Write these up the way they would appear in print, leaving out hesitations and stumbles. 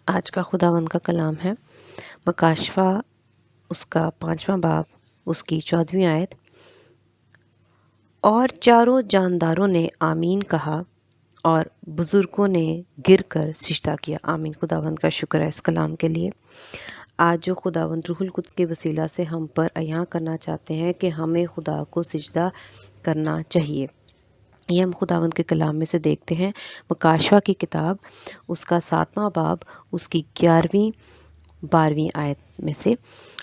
آج کا خداوند کا کلام ہے مکاشفہ، اس کا 5واں باب، اس کی 14ویں آیت۔ اور چاروں جانداروں نے آمین کہا اور بزرگوں نے گر کر سجدہ کیا۔ آمین۔ خداوند کا شکر ہے اس کلام کے لیے۔ آج جو خداوند روح القدس کے وسیلہ سے ہم پر عیاں کرنا چاہتے ہیں کہ ہمیں خدا کو سجدہ کرنا چاہیے، یہ ہم خداوند کے کلام میں سے دیکھتے ہیں۔ مکاشفہ کی کتاب، اس کا 7واں باب، اس کی 11ویں 12ویں آیت میں سے۔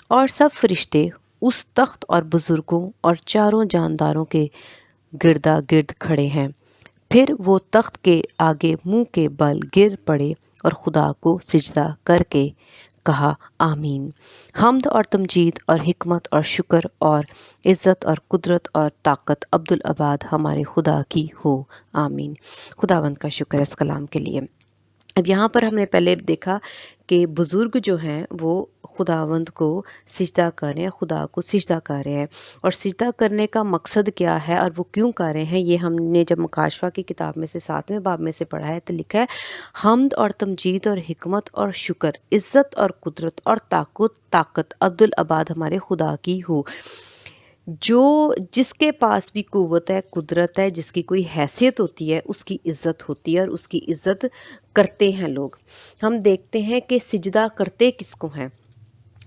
اور سب فرشتے اس تخت اور بزرگوں اور چاروں جانداروں کے گردا گرد کھڑے ہیں، پھر وہ تخت کے آگے منہ کے بل گر پڑے اور خدا کو سجدہ کر کے کہا آمین۔ حمد اور تمجید اور حکمت اور شکر اور عزت اور قدرت اور طاقت عبدالآباد ہمارے خدا کی ہو، آمین۔ خداوند کا شکر ہے اس کلام کے لیے۔ اب یہاں پر ہم نے پہلے دیکھا کہ بزرگ جو ہیں وہ خداوند کو سجدہ کر رہے ہیں، خدا کو سجدہ کر رہے ہیں، اور سجدہ کرنے کا مقصد کیا ہے اور وہ کیوں کر رہے ہیں، یہ ہم نے جب مکاشفہ کی کتاب میں سے 7ویں باب میں سے پڑھا ہے تو لکھا ہے حمد اور تمجید اور حکمت اور شکر، عزت اور قدرت اور طاقت عبدالآباد ہمارے خدا کی ہو۔ جو جس کے پاس بھی قوت ہے، قدرت ہے، جس کی کوئی حیثیت ہوتی ہے، اس کی عزت ہوتی ہے اور اس کی عزت کرتے ہیں لوگ۔ ہم دیکھتے ہیں کہ سجدہ کرتے کس کو ہیں؟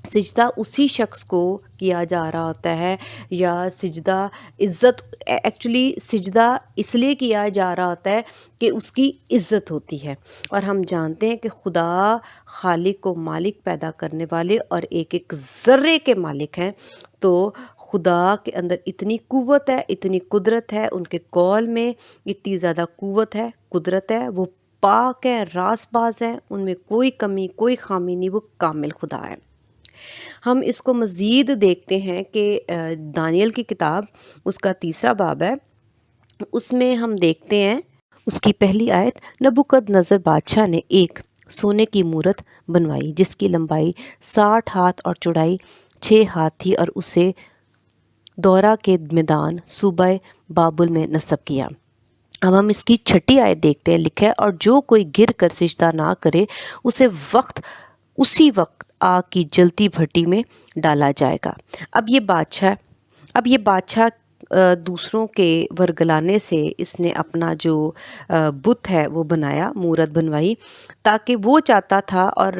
سجدہ اسی شخص کو کیا جا رہا ہوتا ہے، یا سجدہ عزت، ایکچولی سجدہ اس لیے کیا جا رہا ہوتا ہے کہ اس کی عزت ہوتی ہے۔ اور ہم جانتے ہیں کہ خدا خالق و مالک، پیدا کرنے والے اور ایک ایک ذرے کے مالک ہیں، تو خدا کے اندر اتنی قوت ہے، اتنی قدرت ہے، ان کے قول میں اتنی زیادہ قوت ہے، قدرت ہے، وہ پاک ہے، راست باز ہے، ان میں کوئی کمی کوئی خامی نہیں، وہ کامل خدا ہے۔ ہم اس کو مزید دیکھتے ہیں کہ دانیل کی کتاب، اس کا 3واں باب ہے، اس میں ہم دیکھتے ہیں اس کی پہلی آیت۔ نبوکدنضر بادشاہ نے ایک سونے کی مورت بنوائی جس کی لمبائی 60 ہاتھ اور چوڑائی 6 ہاتھ تھی، اور اسے دورہ کے میدان صوبہ بابل میں نصب کیا۔ اب ہم اس کی 6 آیت دیکھتے ہیں، لکھا ہے اور جو کوئی گر کر سجدہ نہ کرے اسے اسی وقت آگ کی جلتی بھٹی میں ڈالا جائے گا۔ اب یہ بادشاہ دوسروں کے ورگلانے سے اس نے اپنا جو بت ہے وہ بنایا، مورت بنوائی، تاکہ وہ چاہتا تھا اور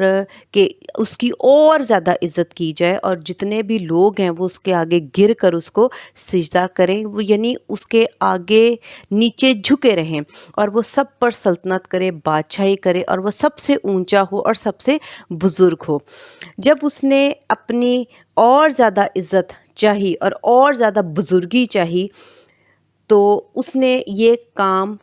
کہ اس کی اور زیادہ عزت کی جائے، اور جتنے بھی لوگ ہیں وہ اس کے آگے گر کر اس کو سجدہ کریں، وہ یعنی اس کے آگے نیچے جھکے رہیں، اور وہ سب پر سلطنت کرے، بادشاہی کرے، اور وہ سب سے اونچا ہو اور سب سے بزرگ ہو۔ جب اس نے اپنی اور زیادہ عزت چاہی اور زیادہ بزرگی چاہی، تو اس نے یہ کام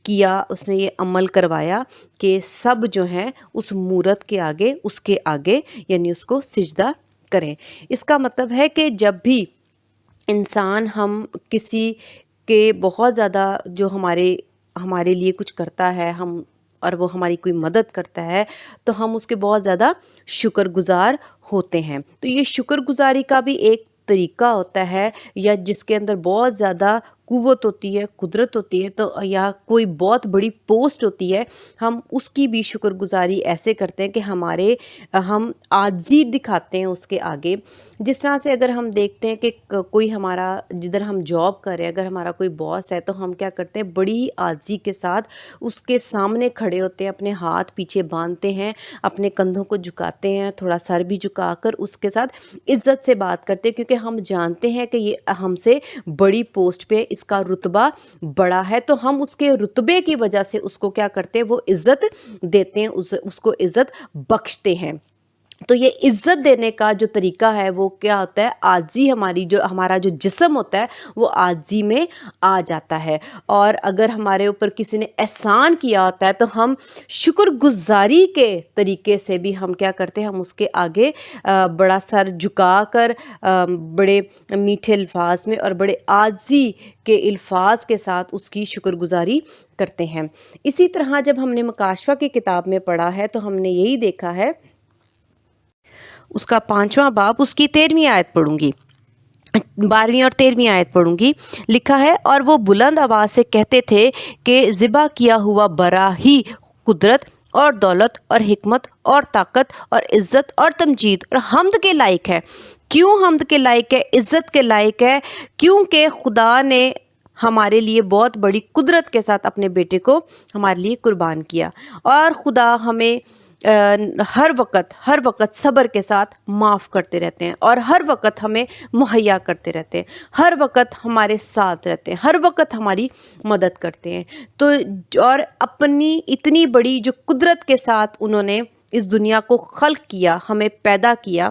کیا، اس نے یہ عمل کروایا کہ سب جو ہیں اس مورت کے آگے، اس کے آگے یعنی اس کو سجدہ کریں۔ اس کا مطلب ہے کہ جب بھی انسان، ہم کسی کے بہت زیادہ جو ہمارے لیے کچھ کرتا ہے، اور وہ ہماری کوئی مدد کرتا ہے، تو ہم اس کے بہت زیادہ شکر گزار ہوتے ہیں۔ تو یہ شکر گزاری کا بھی ایک طریقہ ہوتا ہے، یا جس کے اندر بہت زیادہ قوت ہوتی ہے، قدرت ہوتی ہے، تو یا کوئی بہت بڑی پوسٹ ہوتی ہے، ہم اس کی بھی شکر گزاری ایسے کرتے ہیں کہ ہم عاجزی دکھاتے ہیں اس کے آگے۔ جس طرح سے اگر ہم دیکھتے ہیں کہ کوئی ہمارا، جدھر ہم جاب کر رہے ہیں، اگر ہمارا کوئی باس ہے، تو ہم کیا کرتے ہیں، بڑی ہی عاجزی کے ساتھ اس کے سامنے کھڑے ہوتے ہیں، اپنے ہاتھ پیچھے باندھتے ہیں، اپنے کندھوں کو جھکاتے ہیں، تھوڑا سر بھی جھکا کر اس کے ساتھ عزت سے بات کرتے ہیں، کیونکہ ہم جانتے ہیں کہ یہ ہم سے بڑی پوسٹ پہ، اس کا رتبہ بڑا ہے، تو ہم اس کے رتبے کی وجہ سے اس کو کیا کرتے ہیں، وہ عزت دیتے ہیں، اس کو عزت بخشتے ہیں۔ تو یہ عزت دینے کا جو طریقہ ہے وہ کیا ہوتا ہے، عاجزی، ہمارا جو جسم ہوتا ہے وہ عاجزی میں آ جاتا ہے۔ اور اگر ہمارے اوپر کسی نے احسان کیا ہوتا ہے تو ہم شکر گزاری کے طریقے سے بھی ہم کیا کرتے ہیں، ہم اس کے آگے بڑا سر جھکا کر، بڑے میٹھے الفاظ میں اور بڑے عاجزی کے الفاظ کے ساتھ اس کی شکر گزاری کرتے ہیں۔ اسی طرح جب ہم نے مکاشفہ کی کتاب میں پڑھا ہے تو ہم نے یہی دیکھا ہے، اس کا 5واں باب، اس کی 13ویں آیت پڑھوں گی، 12ویں اور 13ویں آیت پڑھوں گی۔ لکھا ہے اور وہ بلند آواز سے کہتے تھے کہ ذبح کیا ہوا برا ہی قدرت اور دولت اور حکمت اور طاقت اور عزت اور تمجید اور حمد کے لائق ہے۔ کیوں حمد کے لائق ہے، عزت کے لائق ہے؟ کیونکہ خدا نے ہمارے لیے بہت بڑی قدرت کے ساتھ اپنے بیٹے کو ہمارے لیے قربان کیا، اور خدا ہمیں ہر وقت صبر کے ساتھ معاف کرتے رہتے ہیں، اور ہر وقت ہمیں مہیا کرتے رہتے ہیں، ہر وقت ہمارے ساتھ رہتے ہیں، ہر وقت ہماری مدد کرتے ہیں۔ تو اور اپنی اتنی بڑی جو قدرت کے ساتھ انہوں نے اس دنیا کو خلق کیا، ہمیں پیدا کیا،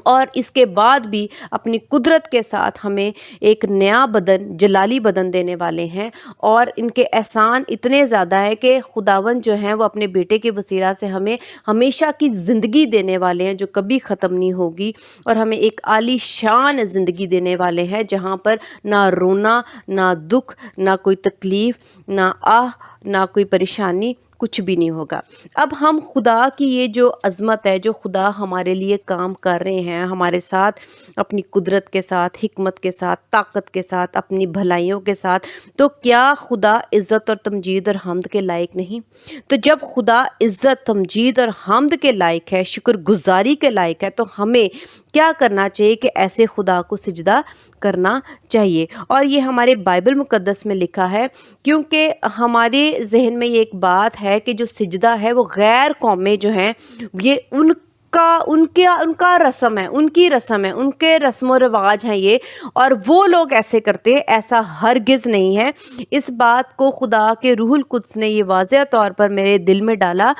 اور اس کے بعد بھی اپنی قدرت کے ساتھ ہمیں ایک نیا بدن، جلالی بدن دینے والے ہیں، اور ان کے احسان اتنے زیادہ ہیں کہ خداوند جو ہیں وہ اپنے بیٹے کے وسیلہ سے ہمیں ہمیشہ کی زندگی دینے والے ہیں جو کبھی ختم نہیں ہوگی، اور ہمیں ایک عالی شان زندگی دینے والے ہیں جہاں پر نہ رونا، نہ دکھ، نہ کوئی تکلیف، نہ نہ کوئی پریشانی، کچھ بھی نہیں ہوگا۔ اب ہم خدا کی یہ جو عظمت ہے، جو خدا ہمارے لیے کام کر رہے ہیں ہمارے ساتھ، اپنی قدرت کے ساتھ، حکمت کے ساتھ، طاقت کے ساتھ، اپنی بھلائیوں کے ساتھ، تو کیا خدا عزت اور تمجید اور حمد کے لائق نہیں؟ تو جب خدا عزت، تمجید اور حمد کے لائق ہے، شکر گزاری کے لائق ہے، تو ہمیں کیا کرنا چاہیے کہ ایسے خدا کو سجدہ کرنا چاہیے۔ اور یہ ہمارے بائبل مقدس میں لکھا ہے، کیونکہ ہمارے ذہن میں یہ ایک بات ہے کہ جو سجدہ ہے وہ غیر قومیں جو ہیں، یہ ان کا رسم ہے، ان کی رسم ہے، ان کے رسم و رواج ہیں یہ، اور وہ لوگ ایسے کرتے ہیں۔ ایسا ہرگز نہیں ہے۔ اس بات کو خدا کے روح القدس نے یہ واضح طور پر میرے دل میں ڈالا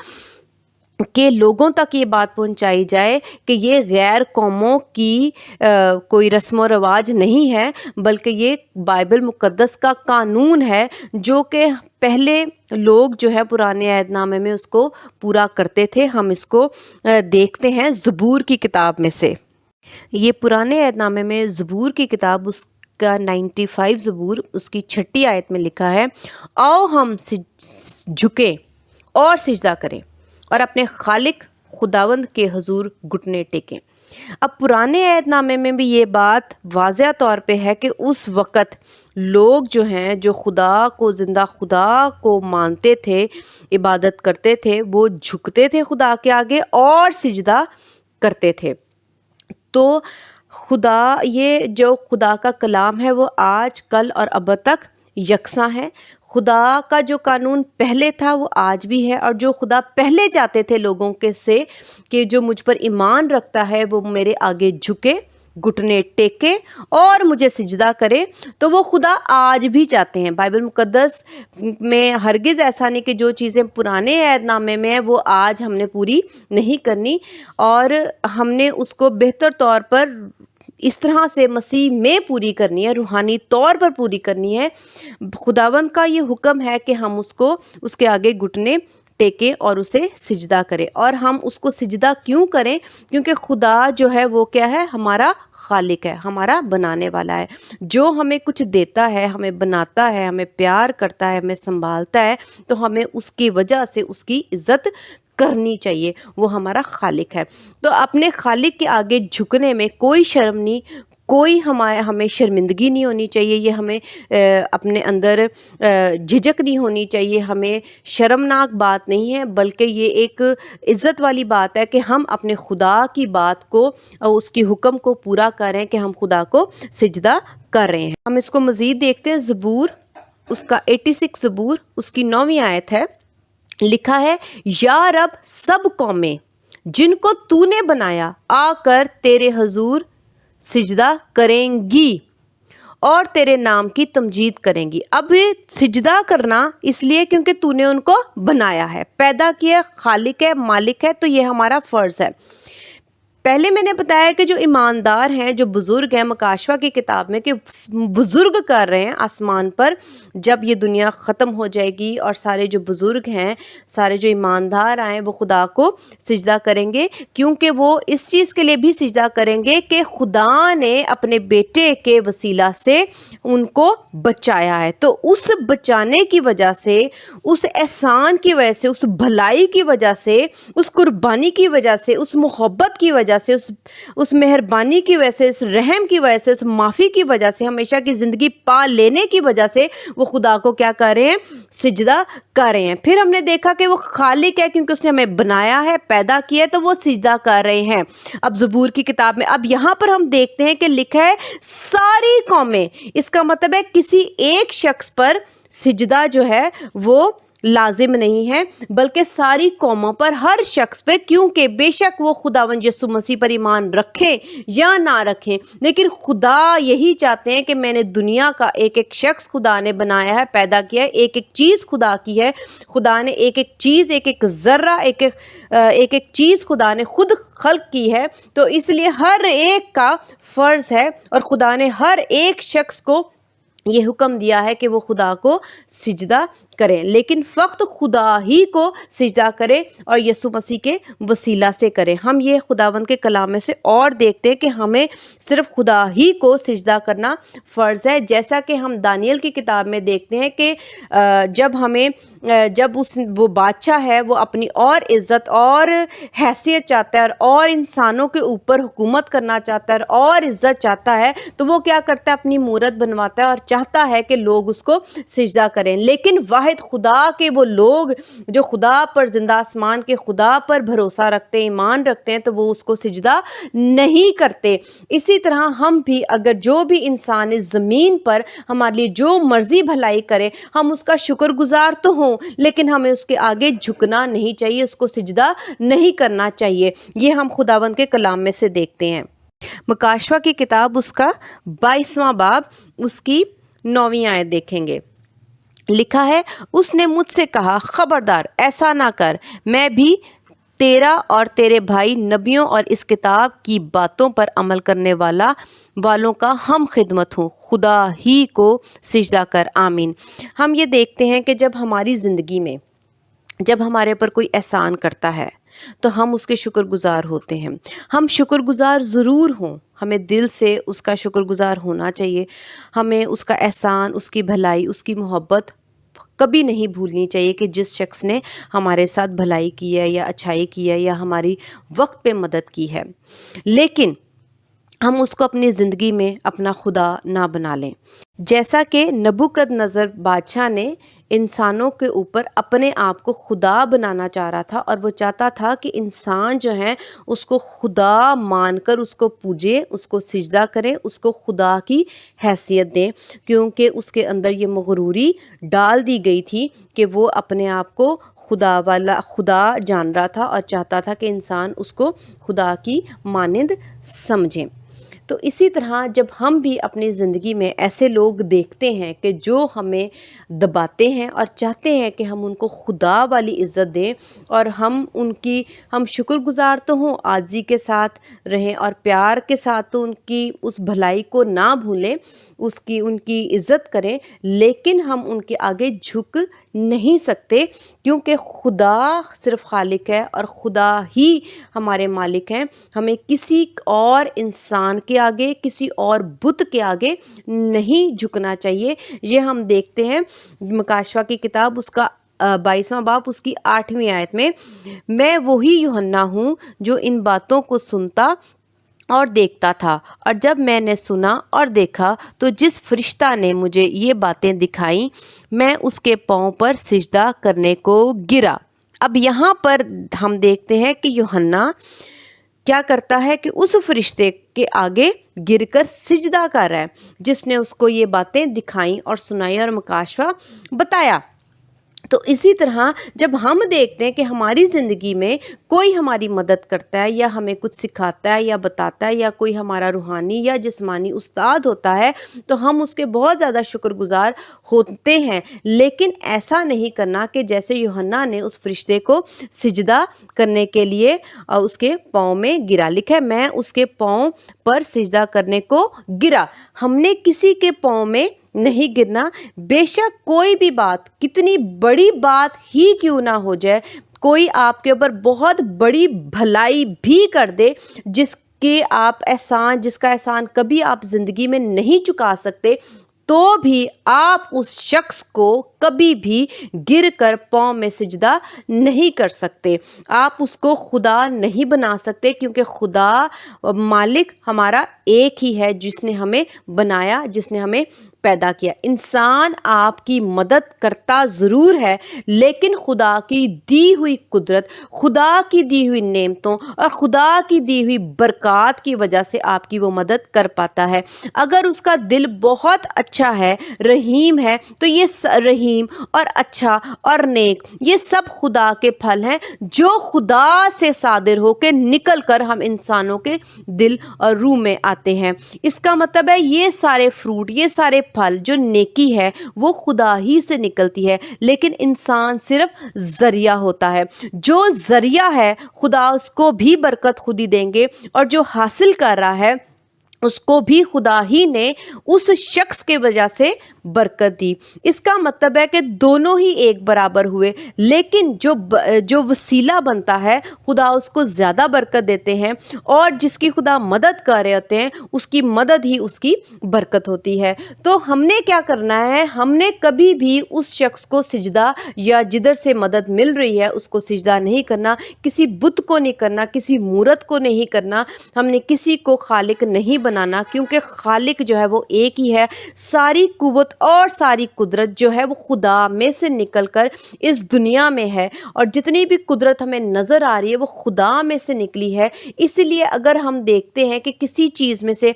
کہ لوگوں تک یہ بات پہنچائی جائے کہ یہ غیر قوموں کی کوئی رسم و رواج نہیں ہے، بلکہ یہ بائبل مقدس کا قانون ہے جو کہ پہلے لوگ جو ہے پرانے عہد نامے میں اس کو پورا کرتے تھے۔ ہم اس کو دیکھتے ہیں زبور کی کتاب میں سے۔ یہ پرانے عہد نامے میں زبور کی کتاب، اس کا 95 زبور، اس کی 6 آیت میں لکھا ہے، آؤ ہم جھکیں اور سجدہ کریں اور اپنے خالق خداوند کے حضور گھٹنے ٹیکیں۔ اب پرانے عہد نامے میں بھی یہ بات واضح طور پہ ہے کہ اس وقت لوگ جو ہیں، جو خدا کو، زندہ خدا کو مانتے تھے، عبادت کرتے تھے، وہ جھکتے تھے خدا کے آگے اور سجدہ کرتے تھے۔ تو خدا، یہ جو خدا کا کلام ہے وہ آج، کل اور اب تک یکساں ہے۔ خدا کا جو قانون پہلے تھا وہ آج بھی ہے، اور جو خدا پہلے چاہتے تھے لوگوں کے سے کہ جو مجھ پر ایمان رکھتا ہے وہ میرے آگے جھکے، گھٹنے ٹیکے اور مجھے سجدہ کرے، تو وہ خدا آج بھی چاہتے ہیں۔ بائبل مقدس میں ہرگز ایسا نہیں کہ جو چیزیں پرانے عہد نامے میں ہیں وہ آج ہم نے پوری نہیں کرنی، اور ہم نے اس کو بہتر طور پر اس طرح سے مسیح میں پوری کرنی ہے، روحانی طور پر پوری کرنی ہے۔ خداوند کا یہ حکم ہے کہ ہم اس کے آگے گھٹنے ٹیکیں اور اسے سجدہ کریں۔ اور ہم اس کو سجدہ کیوں کریں؟ کیونکہ خدا جو ہے وہ کیا ہے؟ ہمارا خالق ہے، ہمارا بنانے والا ہے، جو ہمیں کچھ دیتا ہے، ہمیں بناتا ہے، ہمیں پیار کرتا ہے، ہمیں سنبھالتا ہے، تو ہمیں اس کی وجہ سے اس کی عزت کرنی چاہیے۔ وہ ہمارا خالق ہے۔ تو اپنے خالق کے آگے جھکنے میں کوئی شرم نہیں، کوئی ہمیں شرمندگی نہیں ہونی چاہیے، یہ ہمیں اپنے اندر جھجک نہیں ہونی چاہیے، ہمیں شرمناک بات نہیں ہے، بلکہ یہ ایک عزت والی بات ہے کہ ہم اپنے خدا کی بات کو، اس کی حکم کو پورا کر رہے ہیں کہ ہم خدا کو سجدہ کر رہے ہیں۔ ہم اس کو مزید دیکھتے ہیں۔ زبور، اس کا 86 زبور، اس کی 9ویں آیت ہے، لکھا ہے، یا رب سب قومیں جن کو تو نے بنایا آ کر تیرے حضور سجدہ کریں گی اور تیرے نام کی تمجید کریں گی۔ اب یہ سجدہ کرنا اس لیے کیونکہ تو نے ان کو بنایا ہے، پیدا کیا، خالق ہے، مالک ہے، تو یہ ہمارا فرض ہے۔ پہلے میں نے بتایا کہ جو ایماندار ہیں، جو بزرگ ہیں، مکاشفہ کی کتاب میں، کہ بزرگ کر رہے ہیں آسمان پر، جب یہ دنیا ختم ہو جائے گی اور سارے جو بزرگ ہیں، سارے جو ایماندار آئیں، وہ خدا کو سجدہ کریں گے، کیونکہ وہ اس چیز کے لیے بھی سجدہ کریں گے کہ خدا نے اپنے بیٹے کے وسیلہ سے ان کو بچایا ہے۔ تو اس بچانے کی وجہ سے، اس احسان کی وجہ سے، اس بھلائی کی وجہ سے، اس قربانی کی وجہ سے، اس محبت کی وجہ وجہ سے, اس مہربانی کی وجہ سے, اس رحم کی وجہ سے, اس معافی کی وجہ سے, ہمیشہ کی زندگی پا لینے کی وجہ سے وہ خدا کو کیا کر رہے ہیں؟ سجدہ کر رہے ہیں. پھر ہم نے دیکھا کہ وہ خالق ہے کیونکہ اس نے ہمیں بنایا ہے, پیدا کیا ہے, تو وہ سجدہ کر رہے ہیں. اب زبور کی کتاب میں اب یہاں پر ہم دیکھتے ہیں کہ لکھا ہے ساری قومیں. اس کا مطلب ہے کسی ایک شخص پر سجدہ جو ہے وہ لازم نہیں ہے, بلکہ ساری قوموں پر, ہر شخص پہ, کیونکہ بے شک وہ خداوند یسوع مسیح پر ایمان رکھیں یا نہ رکھیں, لیکن خدا یہی چاہتے ہیں کہ میں نے دنیا کا ایک ایک شخص خدا نے بنایا ہے, پیدا کیا ہے, ایک ایک چیز خدا کی ہے. خدا نے ایک ایک چیز, ایک ایک ذرہ, ایک ایک چیز خدا نے خود خلق کی ہے. تو اس لیے ہر ایک کا فرض ہے, اور خدا نے ہر ایک شخص کو یہ حکم دیا ہے کہ وہ خدا کو سجدہ کریں, لیکن فقط خدا ہی کو سجدہ کریں اور یسوع مسیح کے وسیلہ سے کریں. ہم یہ خداوند کے کلام میں سے اور دیکھتے ہیں کہ ہمیں صرف خدا ہی کو سجدہ کرنا فرض ہے, جیسا کہ ہم دانیل کی کتاب میں دیکھتے ہیں کہ جب وہ بادشاہ ہے وہ اپنی اور عزت اور حیثیت چاہتا ہے اور انسانوں کے اوپر حکومت کرنا چاہتا ہے اور عزت چاہتا ہے, تو وہ کیا کرتا ہے؟ اپنی مورت بنواتا ہے اور چاہتا ہے کہ لوگ اس کو سجدہ کریں. لیکن واحد خدا کے وہ لوگ جو خدا پر, زندہ آسمان کے خدا پر بھروسہ رکھتے ہیں, ایمان رکھتے ہیں, تو وہ اس کو سجدہ نہیں کرتے. اسی طرح ہم بھی, اگر جو بھی انسان اس زمین پر ہمارے لیے جو مرضی بھلائی کرے, ہم اس کا شکر گزار تو ہوں, لیکن ہمیں اس کے آگے جھکنا نہیں چاہیے, اس کو سجدہ نہیں کرنا چاہیے. یہ ہم خداوند کے کلام میں سے دیکھتے ہیں. مکاشوہ کی کتاب اس کا 22واں باب اس کی 9ویں آیت دیکھیں گے. لکھا ہے, اس نے مجھ سے کہا, خبردار ایسا نہ کر, میں بھی تیرا اور تیرے بھائی نبیوں اور اس کتاب کی باتوں پر عمل کرنے والوں کا ہم خدمت ہوں, خدا ہی کو سجدہ کر. آمین. ہم یہ دیکھتے ہیں کہ جب ہماری زندگی میں, جب ہمارے پر کوئی احسان کرتا ہے تو ہم اس کے شکر گزار ہوتے ہیں. ہم شکر گزار ضرور ہوں, ہمیں دل سے اس کا شکر گزار ہونا چاہیے. ہمیں اس کا احسان, اس کی بھلائی, اس کی محبت کبھی نہیں بھولنی چاہیے کہ جس شخص نے ہمارے ساتھ بھلائی کی ہے یا اچھائی کی ہے یا ہماری وقت پہ مدد کی ہے, لیکن ہم اس کو اپنی زندگی میں اپنا خدا نہ بنا لیں. جیسا کہ نبوکد نظر بادشاہ نے انسانوں کے اوپر اپنے آپ کو خدا بنانا چاہ رہا تھا, اور وہ چاہتا تھا کہ انسان جو ہیں اس کو خدا مان کر اس کو پوجے, اس کو سجدہ کریں, اس کو خدا کی حیثیت دیں, کیونکہ اس کے اندر یہ مغروری ڈال دی گئی تھی کہ وہ اپنے آپ کو خدا جان رہا تھا اور چاہتا تھا کہ انسان اس کو خدا کی مانند سمجھیں. تو اسی طرح جب ہم بھی اپنی زندگی میں ایسے لوگ دیکھتے ہیں کہ جو ہمیں دباتے ہیں اور چاہتے ہیں کہ ہم ان کو خدا والی عزت دیں, اور ہم شکر گزار تو ہوں, عاجزی کے ساتھ رہیں اور پیار کے ساتھ تو ان کی اس بھلائی کو نہ بھولیں, ان کی عزت کریں, لیکن ہم ان کے آگے جھک نہیں سکتے, کیونکہ خدا صرف خالق ہے اور خدا ہی ہمارے مالک ہیں. ہمیں کسی اور انسان کے آگے, کسی اور بت کے آگے نہیں جھکنا چاہیے. یہ ہم دیکھتے ہیں مکاشوہ کی کتاب اس کا 22واں باب اس کی 8ویں آیت میں وہی یوحنا ہوں جو ان باتوں کو سنتا اور دیکھتا تھا, اور جب میں نے سنا اور دیکھا تو جس فرشتہ نے مجھے یہ باتیں دکھائیں میں اس کے پاؤں پر سجدہ کرنے کو گرا. اب یہاں پر ہم دیکھتے ہیں کہ یوحنا کیا کرتا ہے کہ اس فرشتے کے آگے گر کر سجدہ کر رہا ہے جس نے اس کو یہ باتیں دکھائیں اور سنائی اور مکاشفہ بتایا. تو اسی طرح جب ہم دیکھتے ہیں کہ ہماری زندگی میں کوئی ہماری مدد کرتا ہے یا ہمیں کچھ سکھاتا ہے یا بتاتا ہے یا کوئی ہمارا روحانی یا جسمانی استاد ہوتا ہے تو ہم اس کے بہت زیادہ شکر گزار ہوتے ہیں, لیکن ایسا نہیں کرنا کہ جیسے یوحنا نے اس فرشتے کو سجدہ کرنے کے لیے اس کے پاؤں میں گرا. لکھا ہے میں اس کے پاؤں پر سجدہ کرنے کو گرا. ہم نے کسی کے پاؤں میں نہیں گرنا, بے شک کوئی بھی بات, کتنی بڑی بات ہی کیوں نہ ہو جائے, کوئی آپ کے اوپر بہت بڑی بھلائی بھی کر دے جس کا احسان کبھی آپ زندگی میں نہیں چکا سکتے, تو بھی آپ اس شخص کو کبھی بھی گر کر پاؤں میں سجدہ نہیں کر سکتے، آپ اس کو خدا نہیں بنا سکتے، کیونکہ خدا مالک ہمارا ایک ہی ہے جس نے ہمیں بنایا، جس نے ہمیں پیدا کیا۔ انسان آپ کی مدد کرتا ضرور ہے، لیکن خدا کی دی ہوئی قدرت، خدا کی دی ہوئی نعمتوں اور خدا کی دی ہوئی برکات کی وجہ سے آپ کی وہ مدد کر پاتا ہے۔ اگر اس کا دل بہت اچھا ہے، رحیم ہے، تو یہ رحیم اور اچھا اور نیک یہ سب خدا کے پھل ہیں جو خدا سے صادر ہو کے نکل کر ہم انسانوں کے دل اور روح میں آتے ہیں۔ اس کا مطلب ہے یہ سارے فروٹ، یہ سارے پھل جو نیکی ہے وہ خدا ہی سے نکلتی ہے، لیکن انسان صرف ذریعہ ہوتا ہے۔ جو ذریعہ ہے خدا اس کو بھی برکت خود ہی دیں گے، اور جو حاصل کر رہا ہے اس کو بھی خدا ہی نے اس شخص کے وجہ سے برکت دی۔ اس کا مطلب ہے کہ دونوں ہی ایک برابر ہوئے، لیکن جو وسیلہ بنتا ہے خدا اس کو زیادہ برکت دیتے ہیں، اور جس کی خدا مدد کر رہے ہوتے ہیں اس کی مدد ہی اس کی برکت ہوتی ہے۔ تو ہم نے کیا کرنا ہے؟ ہم نے کبھی بھی اس شخص کو سجدہ یا جدھر سے مدد مل رہی ہے اس کو سجدہ نہیں کرنا، کسی بت کو نہیں کرنا، کسی مورت کو نہیں کرنا، ہم نے کسی کو خالق نہیں بنانا، کیونکہ خالق جو ہے وہ ایک ہی ہے۔ ساری قوت اور ساری قدرت جو ہے وہ خدا میں سے نکل کر اس دنیا میں ہے، اور جتنی بھی قدرت ہمیں نظر آ رہی ہے وہ خدا میں سے نکلی ہے۔ اس لیے اگر ہم دیکھتے ہیں کہ کسی چیز میں سے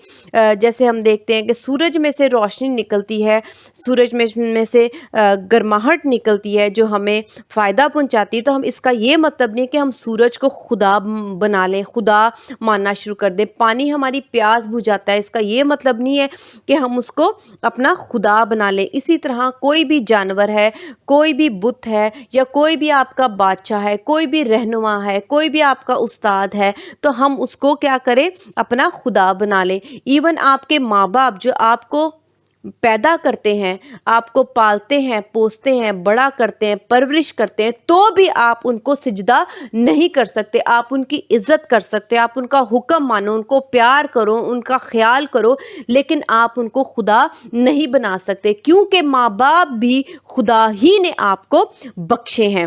جیسے ہم دیکھتے ہیں کہ سورج میں سے روشنی نکلتی ہے، سورج میں سے گرماہٹ نکلتی ہے جو ہمیں فائدہ پہنچاتی ہے، تو ہم اس کا یہ مطلب نہیں کہ ہم سورج کو خدا بنا لیں، خدا ماننا شروع کر دیں۔ پانی ہماری پیاس بجھاتا ہے، اس کا یہ مطلب نہیں ہے کہ ہم اس کو اپنا خدا بنا لیں۔ اسی طرح کوئی بھی جانور ہے، کوئی بھی بت ہے، یا کوئی بھی آپ کا بادشاہ ہے، کوئی بھی رہنما ہے، کوئی بھی آپ کا استاد ہے، تو ہم اس کو کیا کریں؟ اپنا خدا بنا لیں۔ ایون آپ کے ماں باپ جو آپ کو پیدا کرتے ہیں، آپ کو پالتے ہیں، پوستے ہیں، بڑا کرتے ہیں، پرورش کرتے ہیں، تو بھی آپ ان کو سجدہ نہیں کر سکتے۔ آپ ان کی عزت کر سکتے، آپ ان کا حکم مانو، ان کو پیار کرو، ان کا خیال کرو، لیکن آپ ان کو خدا نہیں بنا سکتے، کیونکہ ماں باپ بھی خدا ہی نے آپ کو بخشے ہیں،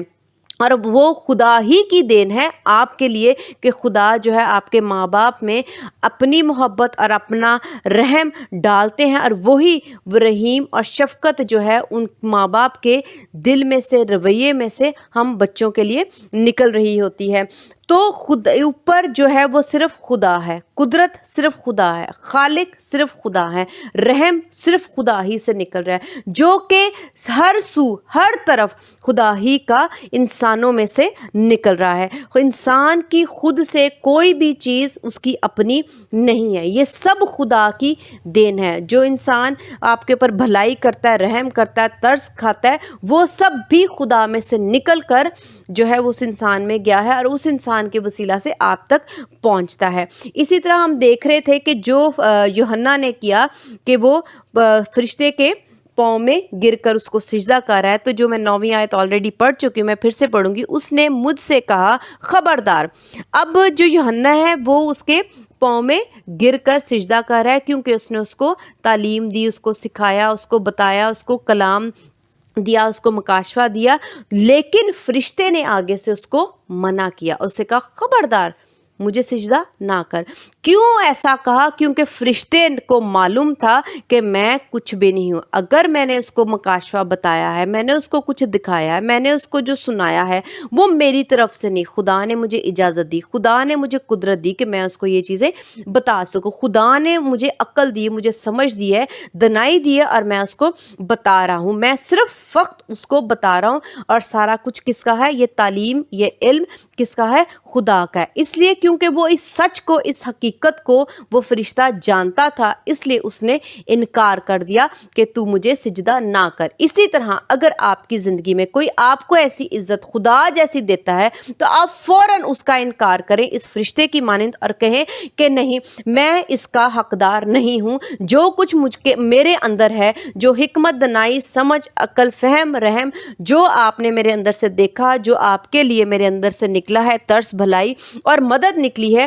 اور وہ خدا ہی کی دین ہے آپ کے لیے کہ خدا جو ہے آپ کے ماں باپ میں اپنی محبت اور اپنا رحم ڈالتے ہیں، اور وہی رحیم اور شفقت جو ہے ان ماں باپ کے دل میں سے، رویے میں سے ہم بچوں کے لیے نکل رہی ہوتی ہے۔ تو خود اوپر جو ہے وہ صرف خدا ہے، قدرت صرف خدا ہے، خالق صرف خدا ہے، رحم صرف خدا ہی سے نکل رہا ہے، جو کہ ہر سو ہر طرف خدا ہی کا انسانوں میں سے نکل رہا ہے۔ انسان کی خود سے کوئی بھی چیز اس کی اپنی نہیں ہے، یہ سب خدا کی دین ہے۔ جو انسان آپ کے اوپر بھلائی کرتا ہے، رحم کرتا ہے، ترس کھاتا ہے، وہ سب بھی خدا میں سے نکل کر جو ہے اس انسان میں گیا ہے، اور اس انسان کے وسیلہ سے آپ تک پہنچتا ہے۔ اسی طرح ہم دیکھ رہے تھے کہ جو یوحنا نے کیا کہ وہ فرشتے کے پاؤں میں گر کر اس کو سجدہ کر رہا ہے، تو جو میں 9ویں آیت آلریڈی پڑھ چکی ہوں، میں پھر سے پڑھوں گی۔ اس نے مجھ سے کہا، خبردار۔ اب جو یوحنا ہے وہ اس کے پاؤں میں گر کر سجدہ کر رہا ہے، کیونکہ اس نے اس کو تعلیم دی، اس کو سکھایا، اس کو بتایا، اس کو کلام دیا، اس کو مکاشفہ دیا، لیکن فرشتے نے آگے سے اس کو منع کیا، اسے کہا خبردار مجھے سجدہ نہ کر۔ کیوں ایسا کہا؟ کیونکہ فرشتے کو معلوم تھا کہ میں کچھ بھی نہیں ہوں۔ اگر میں نے اس کو مکاشفہ بتایا ہے، میں نے اس کو کچھ دکھایا ہے، میں نے اس کو جو سنایا ہے، وہ میری طرف سے نہیں، خدا نے مجھے اجازت دی، خدا نے مجھے قدرت دی کہ میں اس کو یہ چیزیں بتا سکوں، خدا نے مجھے عقل دی، مجھے سمجھ دی ہے، دنائی دی ہے، اور میں اس کو بتا رہا ہوں۔ میں صرف وقت اس کو بتا رہا ہوں، اور سارا کچھ کس کا ہے؟ یہ تعلیم، یہ علم کس کا ہے؟ خدا کا ہے۔ اس لیے کیونکہ وہ اس سچ کو، اس حقیقت کو وہ فرشتہ جانتا تھا، اس لیے اس نے انکار کر دیا کہ تو مجھے سجدہ نہ کر۔ اسی طرح اگر آپ کی زندگی میں کوئی آپ کو ایسی عزت خدا جیسی دیتا ہے تو آپ فوراً اس کا انکار کریں اس فرشتے کی مانند، اور کہیں کہ نہیں، میں اس کا حقدار نہیں ہوں۔ جو کچھ میرے اندر ہے، جو حکمت، دانائی، سمجھ، عقل، فہم، رحم، جو آپ نے میرے اندر سے دیکھا، جو آپ کے لیے میرے اندر سے نکلا ہے، ترس، بھلائی اور مدد نکلی ہے،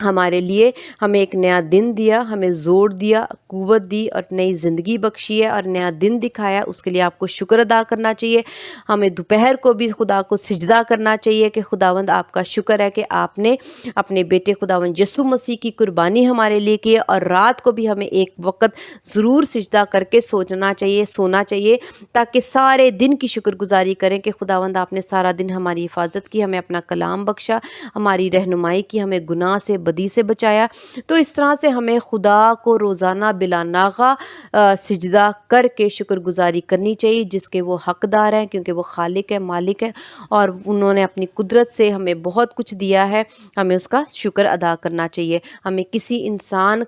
ہمارے لیے ہمیں ایک نیا دن دیا، ہمیں زور دیا، قوت دی اور نئی زندگی بخشی ہے اور نیا دن دکھایا، اس کے لیے آپ کو شکر ادا کرنا چاہیے۔ ہمیں دوپہر کو بھی خدا کو سجدہ کرنا چاہیے کہ خداوند آپ کا شکر ہے کہ آپ نے اپنے بیٹے خداوند یسوع مسیح کی قربانی ہمارے لیے کی ہے، اور رات کو بھی ہمیں ایک وقت ضرور سجدہ کر کے سونا چاہیے تاکہ سارے دن کی شکر گزاری کریں کہ خداوند آپ نے سارا دن ہماری حفاظت کی، ہمیں اپنا کلام بخشا، ہماری رہنمائی کی، ہمیں گناہ سے بدی سے بچایا۔ تو اس طرح سے ہمیں خدا کو روزانہ بلا ناغہ سجدہ کر کے شکر گزاری کرنی چاہیے، جس کے وہ حقدار ہیں، کیونکہ وہ خالق ہے، مالک ہے، اور انہوں نے اپنی قدرت سے ہمیں بہت کچھ دیا ہے۔ ہمیں اس کا شکر ادا کرنا چاہیے۔ ہمیں کسی انسان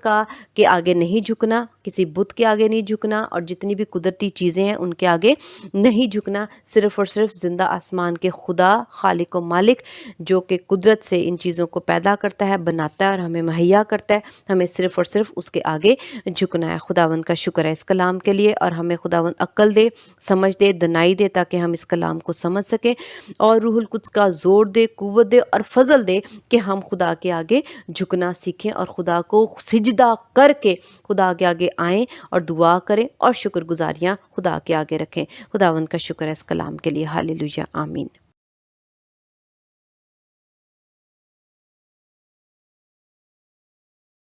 کے آگے نہیں جھکنا، کسی بت کے آگے نہیں جھکنا، اور جتنی بھی قدرتی چیزیں ہیں ان کے آگے نہیں جھکنا، صرف اور صرف زندہ آسمان کے خدا، خالق و مالک، جو کہ قدرت سے ان چیزوں کو پیدا کرتا ہے، بناتا ہے اور ہمیں مہیا کرتا ہے، ہمیں صرف اور صرف اس کے آگے جھکنا ہے۔ خداوند کا شکر ہے اس کلام کے لیے، اور ہمیں خداوند عقل دے، سمجھ دے، دنائی دے، تاکہ ہم اس کلام کو سمجھ سکیں، اور روح القدس کا زور دے، قوت دے اور فضل دے کہ ہم خدا کے آگے جھکنا سیکھیں اور خدا کو سجدہ کر کے خدا کے آگے آئیں اور دعا کریں اور شکر گزاریاں خدا کے آگے رکھیں۔ خداوند کا شکر ہے اس کلام کے لیے۔ ہاللیلویہ، آمین۔